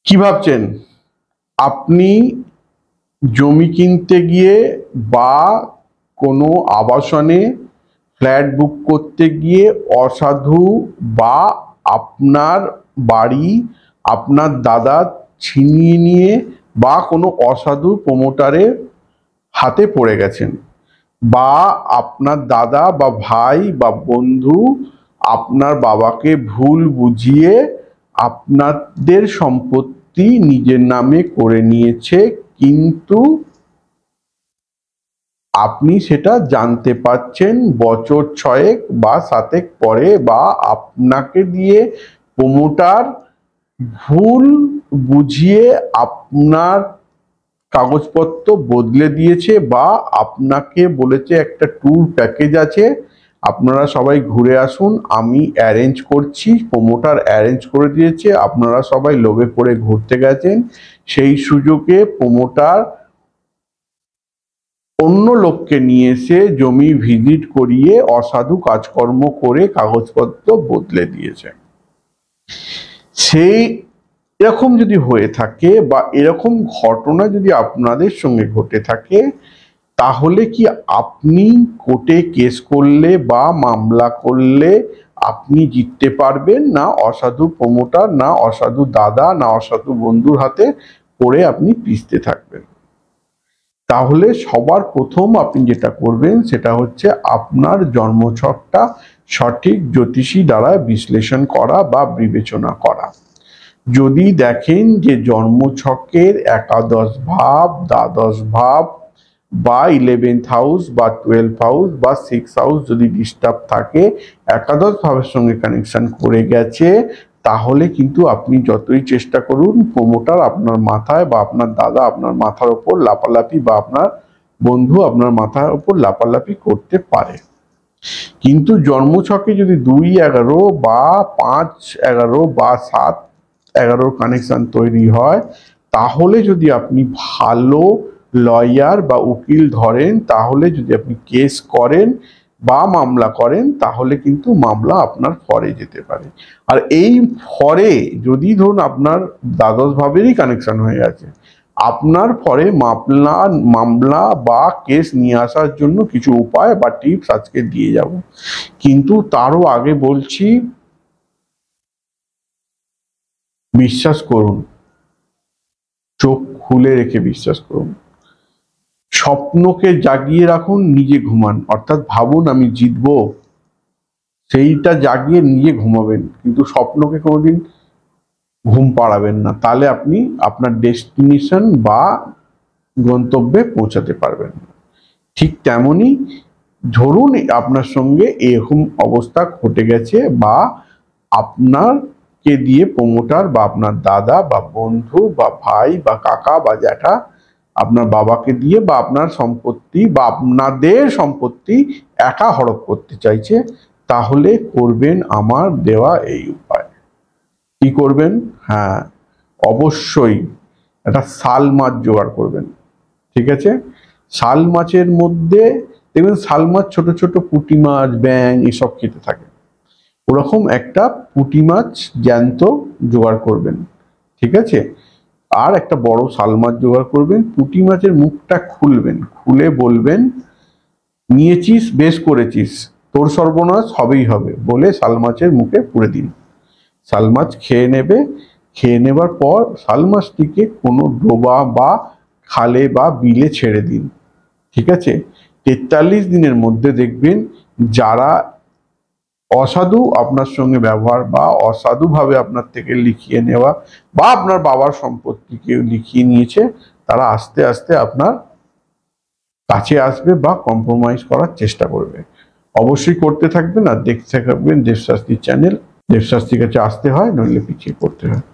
কি ভাবছেন? আপনি জমি কিনতে গিয়ে বা কোনো আবাসনে ফ্ল্যাট বুক করতে গিয়ে অসাধু বা আপনার বাড়ি আপনার দাদা ছিনিয়ে নিয়ে বা কোনো অসাধু প্রমোটারের হাতে পড়ে গেছেন, বা আপনার দাদা বা ভাই বা বন্ধু আপনার বাবাকে ভুল বুঝিয়ে আপনাদের সম্পত্তি নিজের নামে করে নিয়েছে, কিন্তু আপনি সেটা জানতে পারছেন বছর 6 বা 7 পরে, বা আপনাকে দিয়ে প্রমোটার ভুল বুঝিয়ে আপনার কাগজপত্র বদলে দিয়েছে, বা আপনাকে বলেছে একটা ট্যুর প্যাকেজ আছে, আপনারা সবাই ঘুরে আসুন, আমি অ্যারেঞ্জ করছি। প্রমোটার অ্যারেঞ্জ করে দিয়েছে, আপনারা সবাই লোভে পড়ে ঘুরতে গেছেন। সেই সুযোগে প্রমোটার অন্য লোককে নিয়ে এসে জমি ভিজিট করিয়ে অসাধু কাজকর্ম করে কাগজপত্র বদলে দিয়েছে। সেই এরকম যদি হয়ে থাকে বা এরকম ঘটনা যদি আপনাদের সঙ্গে ঘটে থাকে, তাহলে কি আপনি কোর্টে কেস করলে বা মামলা করলে আপনি জিততে পারবেন, না অসাধু প্রমোটার, না অসাধু দাদা, না অসাধু বন্ধুর হাতে পড়ে আপনি পিছতে থাকবেন? তাহলে সবার প্রথম আপনি যেটা করবেন সেটা হচ্ছে আপনার জন্মছকটা সঠিক জ্যোতিষী দ্বারা বিশ্লেষণ করা বা বিবেচনা করা। যদি দেখেন যে জন্মছকের একাদশ ভাব, দ্বাদশ ভাব বা 11th হাউস বা 12th হাউস বা 6th হাউস যদি ডিস্টার্ব থাকে, একাদশ ভাবের সঙ্গে কানেকশন করে গেছে, তাহলে কিন্তু আপনি যতই চেষ্টা করুন প্রমোটার আপনার মাথায় বা আপনার দাদা আপনার মাথার ওপর লাপালাপি বা আপনার বন্ধু আপনার মাথার ওপর লাপালাপি করতে পারে। কিন্তু জন্মছকে যদি 2-11 বা 5-11 বা 7-11 কানেকশন তৈরি হয়, তাহলে যদি আপনি ভালো লয়ার বা উকিল ধরেন, তাহলে যদি আপনি কেস করেন বা মামলা করেন, তাহলে কিন্তু মামলা আপনার ফরে যেতে পারে। আর এই ফরে যদি ধরুন আপনার দ্বাদশ ভাবেরই কানেকশন হয়ে আছে, আপনার ফরে মামলা বা কেস নিয়ে আসার জন্য কিছু উপায় বা টিপস আজকে দিয়ে যাব। কিন্তু তারও আগে বলছি, বিশ্বাস করুন, চোখ খুলে রেখে বিশ্বাস করুন। স্বপ্নকে জাগিয়ে রাখুন, নিজে ঘুমান, অর্থাৎ ভাবুন আমি জিতবো, সেইটা জাগিয়ে নিজে ঘুমাবেন, কিন্তু স্বপ্নকে কোনোদিন ঘুম পাড়াবেন না, তাহলে আপনি আপনার ডেস্টিনেশন বা গন্তব্যে পৌঁছাতে পারবেন না। ঠিক তেমনি ধরুন আপনার সঙ্গে এরকম অবস্থা ঘটে গেছে, বা আপনাকে দিয়ে প্রমোটার বা আপনার দাদা বা বন্ধু বা ভাই বা কাকা বা জ্যাঠা আপনার বাবাকে দিয়ে বা আপনার সম্পত্তি বা আপনাদের সম্পত্তি একা হড়প করতে চাইছে, তাহলে করবেন আমার দেওয়া এই উপায়। কি করবেন? হ্যাঁ, অবশ্যই একটা শাল মাছ জোগাড় করবেন। ঠিক আছে? শাল মাছের মধ্যে দেখবেন শাল মাছ ছোট ছোট পুঁটি মাছ, ব্যাঙ এসব খেতে থাকে, ওরকম একটা পুঁটি মাছ জ্যান্ত জোগাড় করবেন। ঠিক আছে? আর একটা বড় শাল মাছ জোগাড় করবেন। পুঁটি মাছের মুখটা খুলবেন, খুলে বলবেন, নিয়েছিস বেশ করেছিস, তোর সর্বনাশ হবেই হবে বলে শাল মাছের মুখে পুরে দিন। শাল মাছ খেয়ে নেবে। খেয়ে নেবার পর শাল মাছটিকে কোনো ডোবা বা খালে বা বিলে ছেড়ে দিন। ঠিক আছে? 43 দিনের মধ্যে দেখবেন যারা অসাধু আপনার সঙ্গে ব্যবহার বা অসাধুভাবে আপনার থেকে লিখিয়ে নেওয়া বা আপনার বাবার সম্পত্তিকে লিখিয়ে নিয়েছে, তারা আস্তে আস্তে আপনার কাছে আসবে বা কম্প্রোমাইজ করার চেষ্টা করবে। অবশ্যই করতে থাকবেন আর দেখতে থাকবেন দেবশাস্ত্রী চ্যানেল। দেবশাস্ত্রীর কাছে আসতে হয়, নইলে পিছিয়ে পড়তে হয়।